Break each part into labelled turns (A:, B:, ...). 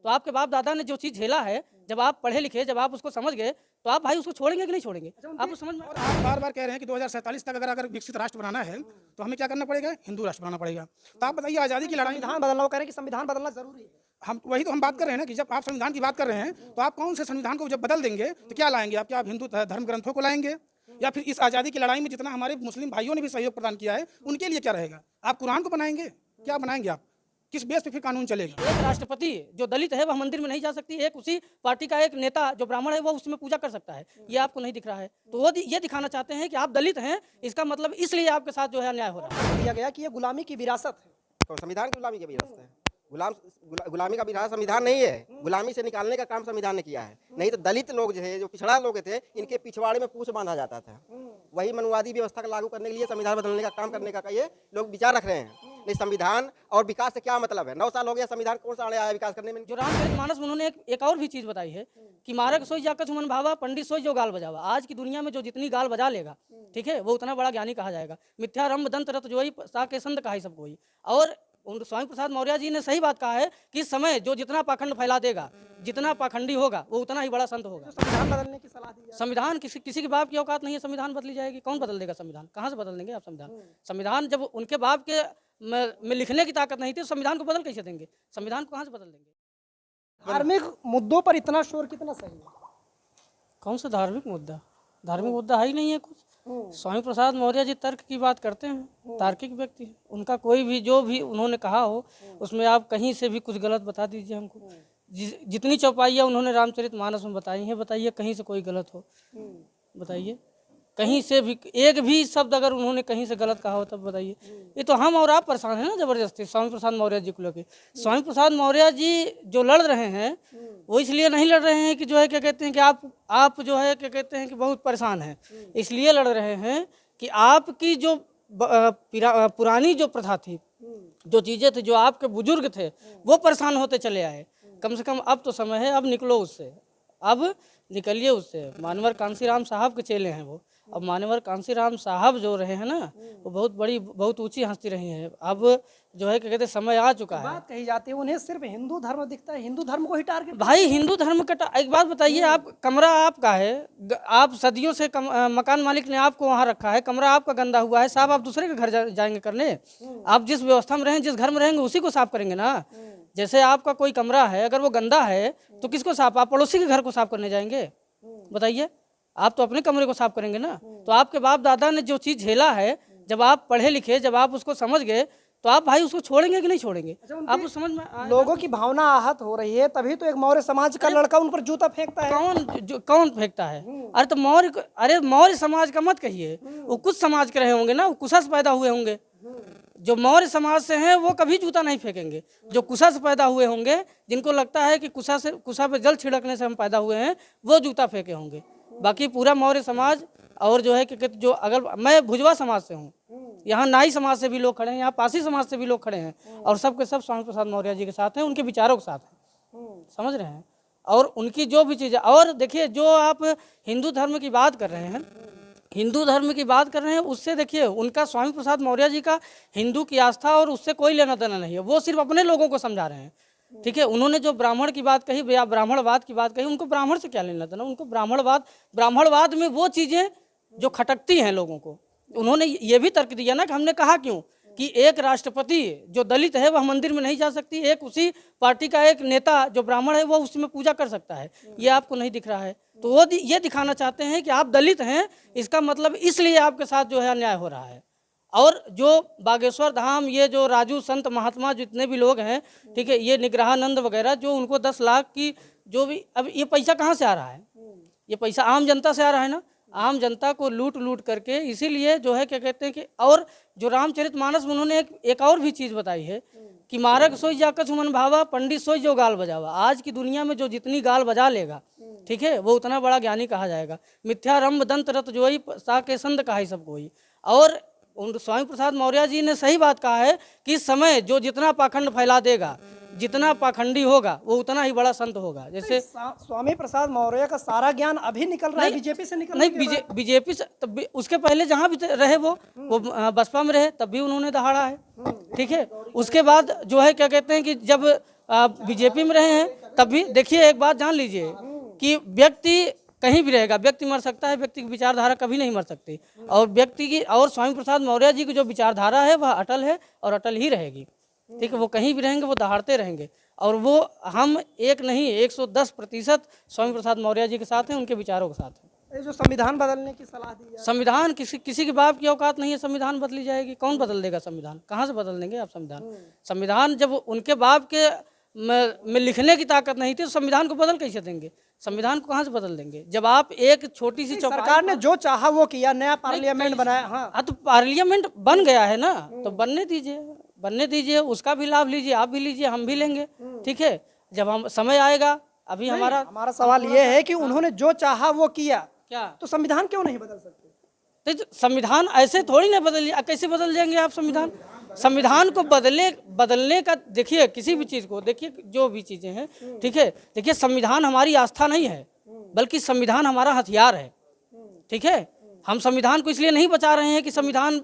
A: तो आपके बाप दादा ने जो चीज़ झेला है, जब आप पढ़े लिखे, जब आप उसको समझ गए, तो आप भाई उसको छोड़ेंगे कि नहीं छोड़ेंगे? आपको समझ में।
B: और आप बार-बार कह रहे हैं कि 2047 तक अगर विकसित राष्ट्र बनाना है, तो हमें क्या करना पड़ेगा? हिंदू राष्ट्र बनाना पड़ेगा। तो आप बताइए, आज़ादी की लड़ाई में
C: संविधान बदलना, वो कह रहे हैं कि संविधान बदलना जरूरी है।
B: हम वही तो हम बात कर रहे हैं ना कि जब आप संविधान की बात कर रहे हैं, तो आप कौन से संविधान को जब बदल देंगे तो क्या लाएंगे आप? क्या आप हिंदू धर्म ग्रंथों को लाएंगे, या फिर इस आज़ादी की लड़ाई में जितना हमारे मुस्लिम भाइयों ने भी सहयोग प्रदान किया है, उनके लिए क्या रहेगा? आप कुरान को बनाएंगे? क्या बनाएंगे आप? किस बेस पे फिर कानून चलेगा?
A: एक राष्ट्रपति जो दलित है वह मंदिर में नहीं जा सकती, एक उसी पार्टी का एक नेता जो ब्राह्मण है वो उसमें पूजा कर सकता है। ये आपको नहीं दिख रहा है, तो वो ये दिखाना चाहते हैं कि आप दलित हैं, इसका मतलब इसलिए आपके साथ जो है अन्याय हो रहा है।
C: दिया गया कि ये गुलामी की विरासत है।
D: तो संविधान की गुलामी की विरासत है। गुलामी का विरासत संविधान नहीं है। गुलामी से निकालने का काम संविधान ने किया है। नहीं तो दलित लोग जो है, जो पिछड़ा लोग थे, इनके पिछवाड़े में पूछ बांधा जाता था। वही मनुवादी व्यवस्था को लागू करने के लिए संविधान बदलने का काम करने का ये लोग विचार रख रहे हैं। नहीं, संविधान और विकास से क्या मतलब है? 9 साल हो गया, संविधान कौन सा आया विकास करने में?
A: जो रामचरितमानस में उन्होंने एक और भी चीज़ बताई है कि मारक सोई जाकर सुमन भावा, पंडित सोई जो गाल बजावा। आज की दुनिया में जो जितनी गाल बजा लेगा, ठीक है, वो उतना बड़ा ज्ञानी कहा जाएगा। मिथ्यारंभ दंत रत जोई सा के संत कहा सब कोई। और स्वामी प्रसाद मौर्य जी ने सही बात कहा है कि इस समय जो जितना पाखंड फैला देगा, जितना पाखंडी होगा, वो उतना ही बड़ा संत होगा।
C: संविधान बदलने की सलाह दी।
A: संविधान किसी के बाप की औकात नहीं है संविधान बदली जाएगी। कौन बदल देगा संविधान? कहाँ से बदल देंगे आप संविधान? संविधान जब उनके बाप के में लिखने की ताकत नहीं थी, तो संविधान को बदल कैसे देंगे? संविधान को कहाँ से बदल देंगे?
C: धार्मिक मुद्दों पर इतना शोर कितना सही है?
A: कौन सा धार्मिक मुद्दा? धार्मिक मुद्दा है ही नहीं है कुछ। स्वामी प्रसाद मौर्य जी तर्क की बात करते हैं, तार्किक व्यक्ति हैं। उनका कोई भी जो भी उन्होंने कहा हो, उसमें आप कहीं से भी कुछ गलत बता दीजिए हमको। जितनी चौपाइयाँ उन्होंने रामचरितमानस में बताई हैं, बताइए कहीं से कोई गलत हो, बताइए कहीं से भी एक भी शब्द अगर उन्होंने कहीं से गलत कहा हो तब बताइए। ये तो हम और आप परेशान हैं ना जबरदस्ती स्वामी प्रसाद मौर्य जी को लेकर। स्वामी प्रसाद मौर्य जी जो लड़ रहे हैं, वो इसलिए नहीं लड़ रहे हैं कि जो है क्या कहते हैं कि आप जो है क्या कहते हैं कि बहुत परेशान हैं। इसलिए लड़ रहे हैं कि आपकी जो पुरानी जो प्रथा थी, जो चीज़ें थी, जो आपके बुजुर्ग थे, वो परेशान होते चले आए। कम से कम अब तो समय है, अब निकलो उससे, अब निकलिए उससे। मानवर कांसीराम साहब के चेले हैं वो। अब मानवर कांसीराम साहब जो रहे हैं ना, वो बहुत ऊंची हस्ती रही हैं। अब जो है क्या कहते हैं समय आ चुका है।
C: बात कही जाती है उन्हें सिर्फ हिंदू धर्म दिखता है, हिंदू धर्म को ही टारगेट।
A: भाई हिंदू धर्म का एक बात बताइए, आप कमरा आपका है, आप सदियों से मकान मालिक ने आपको वहाँ रखा है, कमरा आपका गंदा हुआ है, साहब आप दूसरे के घर जाएंगे करने? आप जिस व्यवस्था में रहेंगे, जिस घर में रहेंगे, उसी को साफ करेंगे ना। जैसे आपका कोई कमरा है, अगर वो गंदा है तो किसको साफ? आप पड़ोसी के घर को साफ करने जाएंगे? बताइए, आप तो अपने कमरे को साफ करेंगे ना। तो आपके बाप दादा ने जो चीज़ झेला है, जब आप पढ़े लिखे, जब आप उसको समझ गए, तो आप भाई उसको छोड़ेंगे कि नहीं छोड़ेंगे? आपको समझ में
C: लोगों की भावना आहत हो रही है, तभी तो एक मौर्य समाज का लड़का उन पर जूता फेंकता है।
A: कौन फेंकता है? अरे तो मौर्य समाज का मत कहिए, वो कुछ समाज के रहे होंगे ना, वो कुशा से पैदा हुए होंगे। जो मौर्य समाज से हैं वो कभी जूता नहीं फेंकेंगे। जो कुशा से पैदा हुए होंगे, जिनको लगता है कि कुशा पे जल छिड़कने से हम पैदा हुए हैं, वो जूता फेंके होंगे। बाकी पूरा मौर्य समाज और जो है कि जो अगर मैं भुजवा समाज से हूँ, यहाँ नाई समाज से भी लोग खड़े हैं, यहाँ पासी समाज से भी लोग खड़े हैं, और सब के सब स्वामी प्रसाद मौर्य जी के साथ हैं, उनके विचारों के साथ हैं। समझ रहे हैं? और उनकी जो भी चीज़ें, और देखिए जो आप हिंदू धर्म की बात कर रहे हैं, हिंदू धर्म की बात कर रहे हैं, उससे देखिए उनका स्वामी प्रसाद मौर्य जी का हिंदू की आस्था और उससे कोई लेना देना नहीं है। वो सिर्फ अपने लोगों को समझा रहे हैं, ठीक है। उन्होंने जो ब्राह्मण की बात कही या ब्राह्मणवाद की बात कही, उनको ब्राह्मण से क्या लेना देना? उनको ब्राह्मणवाद में वो चीज़ें जो खटकती हैं लोगों को, उन्होंने ये भी तर्क दिया ना कि हमने कहा क्यों कि एक राष्ट्रपति जो दलित है वह मंदिर में नहीं जा सकती, एक उसी पार्टी का एक नेता जो ब्राह्मण है वो उसमें पूजा कर सकता है। ये आपको नहीं दिख रहा है, तो वो ये दिखाना चाहते हैं कि आप दलित हैं, इसका मतलब इसलिए आपके साथ जो है अन्याय हो रहा है। और जो बागेश्वर धाम, ये जो राजू संत महात्मा जितने भी लोग हैं, ठीक है, ये निग्रहानंद वगैरह, जो उनको 10 लाख की जो भी, अब ये पैसा कहाँ से आ रहा है? ये पैसा आम जनता से आ रहा है ना। आम जनता को लूट करके, इसीलिए जो है क्या कहते हैं कि, और जो रामचरितमानस में उन्होंने एक और भी चीज़ बताई है कि मारक सोई जाकर सुमन भावा, पंडित सोई जो गाल बजावा। आज की दुनिया में जो जितनी गाल बजा लेगा, ठीक है, वो उतना बड़ा ज्ञानी कहा जाएगा। मिथ्यारंभ दंत रत जोई सा के संत कहा सब कोई। और स्वामी प्रसाद मौर्य जी ने सही बात कहा है कि इस समय जो जितना पाखंड फैला देगा, जितना पाखंडी होगा, वो उतना ही बड़ा संत होगा। जैसे
C: स्वामी प्रसाद मौर्य का सारा ज्ञान अभी निकल रहा है बीजेपी से, निकल
A: नहीं, बीजेपी से तब उसके पहले जहाँ भी रहे वो बसपा में रहे, तब भी उन्होंने दहाड़ा है, ठीक है। उसके बाद जो है क्या कहते हैं कि जब बीजेपी में रहे हैं, तब भी देखिए, एक बात जान लीजिए कि व्यक्ति कहीं भी रहेगा, व्यक्ति मर सकता है, व्यक्ति की विचारधारा कभी नहीं मर सकती। और व्यक्ति की, और स्वामी प्रसाद मौर्य जी की जो विचारधारा है वह अटल है और अटल ही रहेगी। ठीक है, वो कहीं भी रहेंगे, वो दहाड़ते रहेंगे। और वो हम एक नहीं 110% स्वामी प्रसाद मौर्य जी के साथ हैं, उनके विचारों के साथ हैं।
C: ये जो संविधान बदलने की सलाह दी जाए,
A: संविधान किसी के बाप की औकात नहीं है, संविधान बदली जाएगी। कौन बदल देगा संविधान? कहाँ से बदल देंगे आप संविधान? संविधान जब उनके बाप के में लिखने की ताकत नहीं थी तो संविधान को बदल कैसे देंगे? संविधान को कहाँ से बदल देंगे? जब आप एक छोटी सी
C: सरकार ने जो चाहा वो किया, नया पार्लियामेंट बनाया। हाँ,
A: तो पार्लियामेंट बन गया है ना, तो बनने दीजिए, उसका भी लाभ लीजिए, आप भी लीजिए, हम भी लेंगे। ठीक है, जब हम समय आएगा। अभी हमारा
C: सवाल ये है कि उन्होंने जो चाहा वो किया,
A: क्या
C: तो संविधान क्यों नहीं बदल सकते?
A: तो संविधान ऐसे थोड़ी ना कैसे बदल जाएंगे आप संविधान? संविधान को बदलने का देखिए, किसी भी चीज़ को देखिए, जो भी चीज़ें हैं, ठीक है, देखिए संविधान हमारी आस्था नहीं है, बल्कि संविधान हमारा हथियार है। ठीक है, हम संविधान को इसलिए नहीं बचा रहे हैं कि संविधान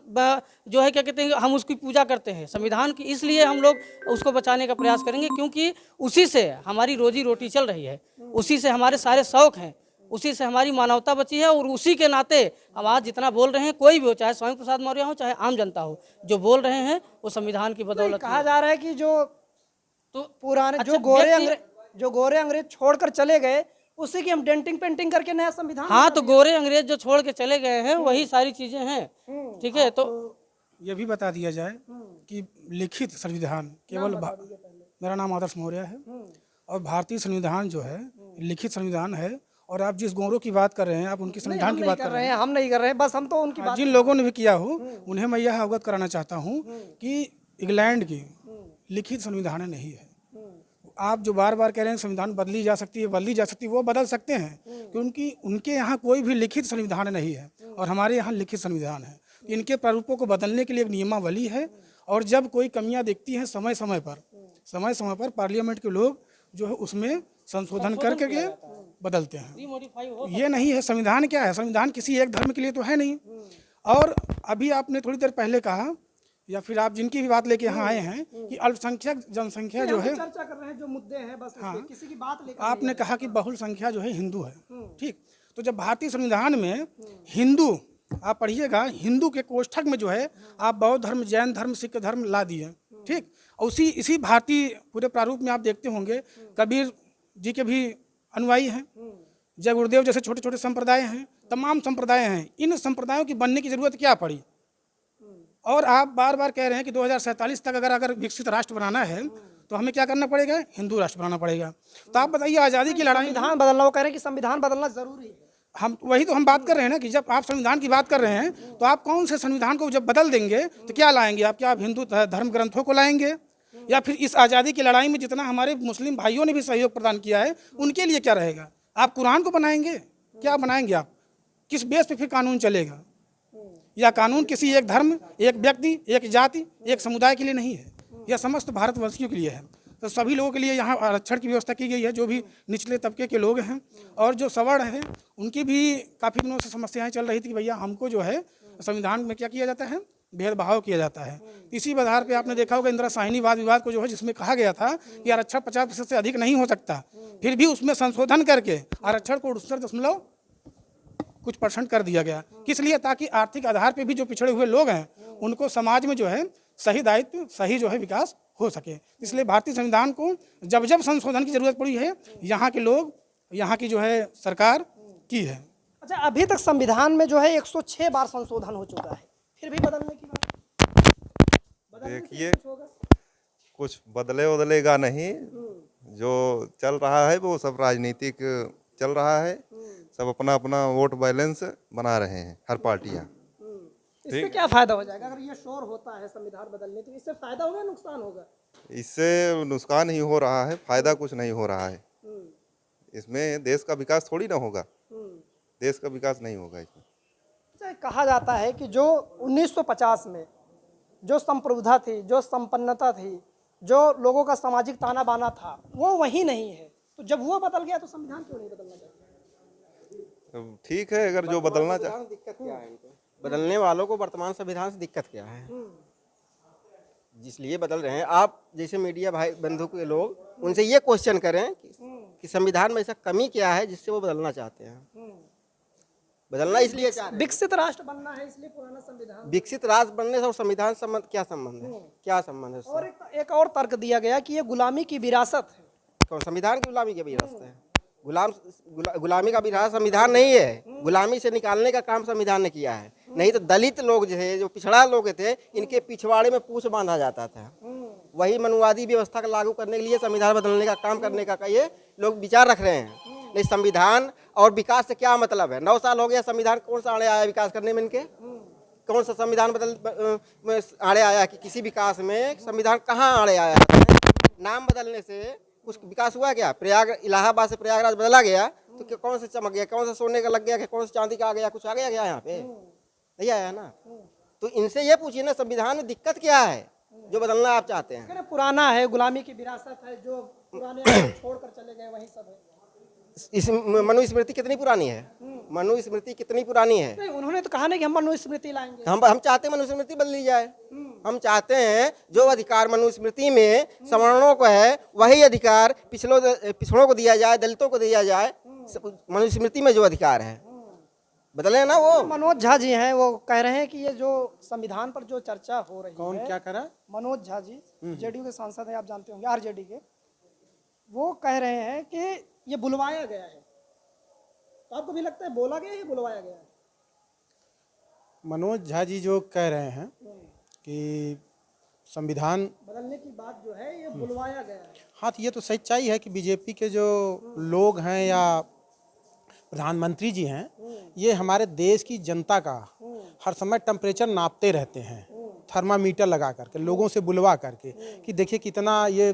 A: जो है क्या कहते हैं, हम उसकी पूजा करते हैं। संविधान की इसलिए हम लोग उसको बचाने का प्रयास करेंगे क्योंकि उसी से हमारी रोजी रोटी चल रही है, उसी से हमारे सारे शौक हैं, उसी से हमारी मानवता बची है। और उसी के नाते हम आज जितना बोल रहे हैं, कोई भी हो, चाहे स्वामी प्रसाद मौर्य हो, चाहे आम जनता हो, जो बोल रहे हैं वो संविधान की बदौलत
C: कहा जा रहा है कि जो
A: तो
C: पुराने
A: अच्छा,
C: जो गोरे अंग्रेज छोड़कर चले गए, उसी की हम डेंटिंग पेंटिंग करके नया संविधान।
A: हाँ, तो गोरे अंग्रेज जो छोड़ के चले गए हैं वही सारी चीजें हैं। ठीक है, तो
B: ये भी बता दिया जाए कि लिखित संविधान केवल मेरा नाम आदर्श मौर्य है, और भारतीय संविधान जो है लिखित संविधान है। और आप जिस गोरों की बात कर रहे हैं, आप उनकी संविधान की बात कर रहे हैं,
C: हम नहीं कर रहे हैं, बस हम तो उनकी बात।
B: जिन लोगों ने भी किया हो उन्हें मैं यह अवगत कराना चाहता हूँ कि इंग्लैंड की लिखित संविधान नहीं है। आप जो बार बार कह रहे हैं संविधान बदली जा सकती है, वो बदल सकते हैं क्योंकि उनके यहाँ कोई भी लिखित संविधान नहीं है और हमारे यहाँ लिखित संविधान है। इनके प्रारूपों को बदलने के लिए एक नियमावली है, और जब कोई कमियां दिखती हैं समय समय पर पार्लियामेंट के लोग जो है उसमें संशोधन करके बदलते हैं। ये नहीं है संविधान। क्या है संविधान? किसी एक धर्म के लिए तो है नहीं। और अभी आपने थोड़ी देर पहले कहा, या फिर आप जिनकी भी बात लेके यहाँ आए हैं कि अल्पसंख्यक जनसंख्या जो है,
C: चर्चा कर रहे हैं जो मुद्दे हैं, बस किसी की बात लेकर
B: आपने कहा कि बहुल संख्या जो है हिंदू है। ठीक, तो जब भारतीय संविधान में हिंदू, आप पढ़िएगा, हिंदू के कोष्ठक में जो है आप बौद्ध धर्म, जैन धर्म, सिख धर्म ला दिए। ठीक, और इसी भारतीय पूरे प्रारूप में आप देखते होंगे कबीर जी के भी अनुयायी हैं, जय गुरुदेव जैसे छोटे छोटे संप्रदाय हैं, तमाम संप्रदाय हैं। इन संप्रदायों की बनने की जरूरत क्या पड़ी? और आप बार बार कह रहे हैं कि 2047 तक अगर विकसित राष्ट्र बनाना है तो हमें क्या करना पड़ेगा? हिंदू राष्ट्र बनाना पड़ेगा। तो आप बताइए, आज़ादी की लड़ाई,
C: संविधान बदलना, वो कह रहे हैं कि संविधान बदलना जरूरी है।
B: हम बात कर रहे हैं ना कि जब आप संविधान की बात कर रहे हैं तो आप कौन से संविधान को जब बदल देंगे तो क्या लाएंगे आप? क्या आप हिंदू धर्म ग्रंथों को लाएंगे, या फिर इस आज़ादी की लड़ाई में जितना हमारे मुस्लिम भाइयों ने भी सहयोग प्रदान किया है उनके लिए क्या रहेगा? आप कुरान को बनाएंगे? क्या बनाएंगे आप? किस बेस पे फिर कानून चलेगा? या कानून किसी एक धर्म, एक व्यक्ति, एक जाति, एक समुदाय के लिए नहीं है, यह समस्त भारतवासियों के लिए है। तो सभी लोगों के लिए यहाँ आरक्षण की व्यवस्था की गई है। जो भी निचले तबके के लोग हैं और जो सवर्ण हैं, उनकी भी काफ़ी दिनों से समस्याएं चल रही थी कि भैया हमको जो है संविधान में क्या किया जाता है, भेदभाव किया जाता है। इसी आधार पे आपने देखा होगा इंदिरा साहनी वाद विवाद को जो है, जिसमें कहा गया था कि आरक्षण 50% से अधिक नहीं हो सकता, फिर भी उसमें संशोधन करके आरक्षण को 68% कुछ % कर दिया गया। किस लिए? ताकि आर्थिक आधार पे भी जो पिछड़े हुए लोग हैं उनको समाज में जो है सही दायित्व, सही जो है विकास हो सके। इसलिए भारतीय संविधान को जब जब संशोधन की जरूरत पड़ी है, यहाँ के लोग, यहाँ की जो है सरकार की है।
C: अच्छा, अभी तक संविधान में जो है 106 बार संशोधन हो चुका है, फिर भी बदलने की बात?
E: देखिए, कुछ बदलेगा नहीं। जो चल रहा है वो सब राजनीतिक चल रहा है, सब अपना अपना वोट बैलेंस बना रहे हैं हर पार्टियां।
C: इससे क्या फायदा हो जाएगा अगर ये शोर होता है संविधान बदलने? तो इससे फायदा होगा, नुकसान होगा?
E: इससे नुकसान ही हो रहा है, फायदा कुछ नहीं हो रहा है। इसमें देश का विकास थोड़ी ना होगा, देश का विकास नहीं होगा इसमें।
C: कहा जाता है कि जो 1950 में जो संप्रभुता थी, जो संपन्नता थी, जो लोगों का सामाजिक ताना बाना था, वो वही नहीं है। तो जब वो बदल गया तो संविधान क्यों नहीं बदलना चाहिए?
E: ठीक है, अगर जो बदलना चाहे।
D: दिक्कत क्या है इनको? बदलने वालों को वर्तमान संविधान से दिक्कत क्या है? जिसलिए बदल रहे हैं, आप जैसे मीडिया भाई बंधु के लोग, उनसे ये क्वेश्चन करें कि कि संविधान में ऐसा कमी क्या है जिससे वो बदलना चाहते हैं। बदलना इसलिए चाह रहे हैं।
C: विकसित राष्ट्र बनना है इसलिए पुराना संविधान।
D: विकसित राष्ट्र बनने से और संविधान संबंध क्या संबंध है? क्या संबंध है उससे?
C: और एक और तर्क दिया गया कि ये गुलामी की विरासत है।
D: कौन संविधान की गुलामी की विरासत है? गुलामी का विरासत संविधान नहीं है। गुलामी से निकालने का काम संविधान ने किया है। नहीं तो दलित लोग जो है, जो पिछड़ा लोग थे, इनके पिछवाड़े में पूछ बांधा जाता था। वही मनुवादी व्यवस्था को लागू करने के लिए संविधान बदलने का काम करने का ये लोग विचार रख रहे हैं। नहीं, संविधान और विकास से क्या मतलब है? 9 साल हो गया, संविधान कौन सा आड़े आया विकास करने में? इनके कौन सा संविधान आड़े आया कि किसी विकास में संविधान कहाँ आड़े आया? नाम बदलने से कुछ विकास हुआ क्या? इलाहाबाद से प्रयागराज बदला गया तो क्या कौन से चमक गया? कौन से सोने का लग गया? कौन से चांदी का आ गया? कुछ आ गया क्या यहाँ पे? नहीं आया ना। तो इनसे ये पूछिए ना, संविधान में दिक्कत क्या है जो बदलना आप चाहते हैं?
C: पुराना है, गुलामी की विरासत है, जो पुराने छोड़कर चले गए वही सब है।
D: इस मनुस्मृति कितनी पुरानी है? मनुस्मृति कितनी पुरानी है?
C: नहीं, उन्होंने तो कहा नहीं कि हम मनुस्मृति लाएंगे।
D: हम चाहते हैं मनुस्मृति बदली जाए। हम चाहते हैं जो अधिकार मनुस्मृति में सवर्णों को है वही अधिकार पिछड़ों को दिया जाए, दलितों को दिया जाए। मनुस्मृति में जो अधिकार है बदले ना वो।
C: मनोज झा जी हैं, वो कह रहे हैं कि ये जो संविधान पर जो चर्चा हो रही है।
B: कौन क्या करा?
C: मनोज झा जी जेडीयू के सांसद हैं, आप जानते होंगे, आरजेडी के। वो कह रहे हैं कि ये बुलवाया गया है। तो आपको भी लगता है बोला गया है, बुलवाया गया है?
B: मनोज झा जी जो कह रहे हैं कि संविधान
C: बदलने की बात जो है ये बुलवाया गया है।
B: हाँ, तो ये तो सच्चाई है कि बीजेपी के जो लोग हैं या प्रधानमंत्री जी हैं, ये हमारे देश की जनता का हर समय टेम्परेचर नापते रहते हैं, थर्मामीटर लगा करके, लोगों से बुलवा करके कि देखिए कितना ये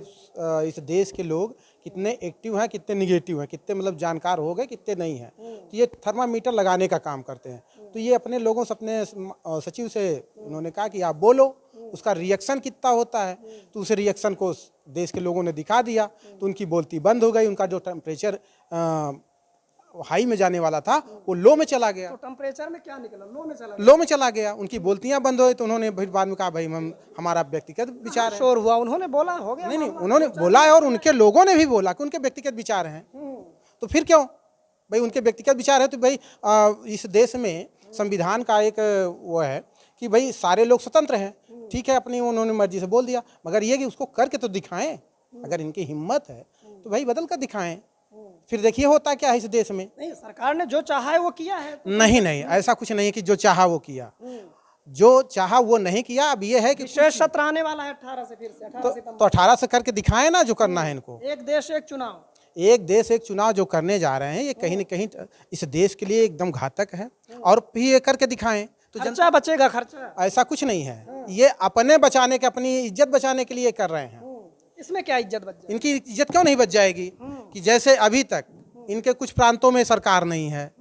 B: इस देश के लोग कितने एक्टिव हैं, कितने निगेटिव हैं, कितने मतलब जानकार हो गए, कितने नहीं हैं। तो ये थर्मामीटर लगाने का काम करते हैं। तो ये अपने लोगों से, अपने सचिव से उन्होंने कहा कि आप बोलो, उसका रिएक्शन कितना होता है। तो उस रिएक्शन को देश के लोगों ने दिखा दिया, तो उनकी बोलती बंद हो गई। उनका जो टेम्परेचर हाई में जाने वाला था वो लो में चला गया।
C: तो टेम्परेचर में क्या निकला? लो में चला गया।
B: लो में चला गया। उनकी बोलतियां बंद हो गई। तो उन्होंने फिर बाद में कहा भाई हमारा व्यक्तिगत विचार है।
C: शोर हुआ, उन्होंने बोला, हो गया।
B: नहीं, उन्होंने बोला है और उनके लोगों ने भी बोला कि उनके व्यक्तिगत विचार हैं। तो फिर क्यों भाई? उनके व्यक्तिगत विचार है तो भाई इस देश में संविधान का एक वो है कि भाई सारे लोग स्वतंत्र हैं, ठीक है, अपनी उन्होंने मर्जी से बोल दिया, मगर ये कि उसको करके तो दिखाएं। अगर इनकी हिम्मत है तो भाई बदल कर दिखाएं। फिर देखिए होता क्या है इस देश में।
C: नहीं, सरकार ने जो चाहा है वो किया है।
B: नहीं, ऐसा कुछ नहीं कि जो चाहा वो किया। जो चाहा वो नहीं किया। अब ये है कि
C: विशेष सत्र आने वाला है 18 से, फिर से 18 सितंबर।
B: तो 18 से करके दिखाएं ना जो करना है इनको।
C: एक देश एक चुनाव।
B: एक देश एक चुनाव जो करने जा रहे हैं, ये कहीं न कहीं इस देश के लिए एकदम घातक है। और फिर ये करके दिखाएं तो
C: खर्चा बचेगा। खर्चा
B: ऐसा कुछ नहीं है। ये अपने बचाने के, अपनी इज्जत बचाने के लिए कर रहे हैं।
C: इसमें क्या इज्जत बच जाएगी?
B: इनकी इज्जत क्यों नहीं बच जाएगी? कि जैसे अभी तक इनके कुछ प्रांतों में सरकार नहीं है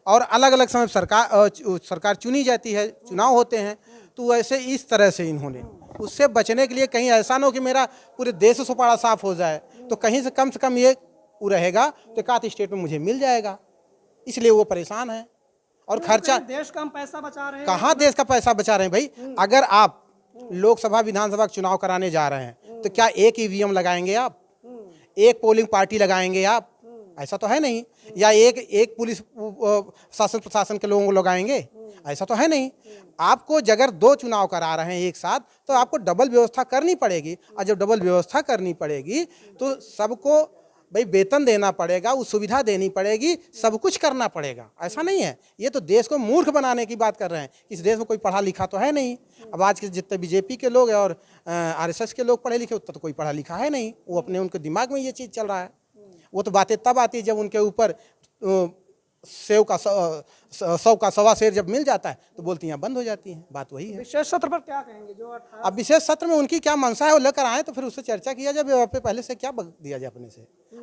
B: और अलग अलग समय सरकार चुनी जाती है, चुनाव होते हैं, तो वैसे इस तरह से इन्होंने उससे बचने के लिए, कहीं ऐसा ना हो कि मेरा पूरे देश सुपाड़ा साफ हो जाए, तो कहीं से कम ये रहेगा तो एक आध स्टेट में मुझे मिल जाएगा, इसलिए वो परेशान है। और खर्चा,
C: देश का हम पैसा बचा रहे हैं।
B: कहाँ देश का पैसा बचा रहे हैं भाई? अगर आप लोकसभा विधानसभा का चुनाव कराने जा रहे हैं तो क्या एक ईवीएम लगाएंगे आप? एक पोलिंग पार्टी लगाएंगे आप? ऐसा तो है नहीं। या एक पुलिस शासन प्रशासन के लोगों को लगाएंगे? ऐसा तो है नहीं। आपको अगर 2 चुनाव करा रहे हैं एक साथ तो आपको डबल व्यवस्था करनी पड़ेगी। और जब डबल व्यवस्था करनी पड़ेगी तो सबको भाई वेतन देना पड़ेगा, उस सुविधा देनी पड़ेगी, सब कुछ करना पड़ेगा। ऐसा नहीं है। ये तो देश को मूर्ख बनाने की बात कर रहे हैं। इस देश में कोई पढ़ा लिखा तो है नहीं। अब आज के जितने बीजेपी के लोग हैं और आरएसएस के लोग पढ़े लिखे, उतना तो कोई पढ़ा लिखा है नहीं। वो अपने उनके दिमाग में ये चीज़ चल रहा है। वो तो बातें तब आती है जब उनके ऊपर सेव का 100 का 1.25 सेर जब मिल जाता है तो बोलतियाँ बंद हो जाती हैं। बात वही है।
C: विशेष सत्र पर क्या कहेंगे? जो 18
B: अब विशेष सत्र में उनकी क्या मंशा है वो लेकर आए तो फिर उससे चर्चा किया जाए। पहले से क्या बक दिया जाए?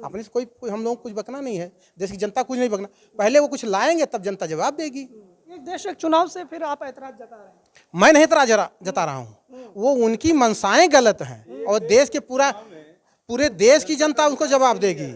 B: अपने से कोई हम लोग कुछ बकना नहीं है। देश की जनता कुछ नहीं बकना। पहले वो कुछ लाएंगे तब जनता जवाब देगी।
C: एक देश एक चुनाव से फिर आप ऐतराज जता रहे हैं?
B: मैं नहीं ऐतराज जता रहा हूँ। वो उनकी मंशाएं गलत हैं और देश के पूरे देश की जनता उनको जवाब देगी।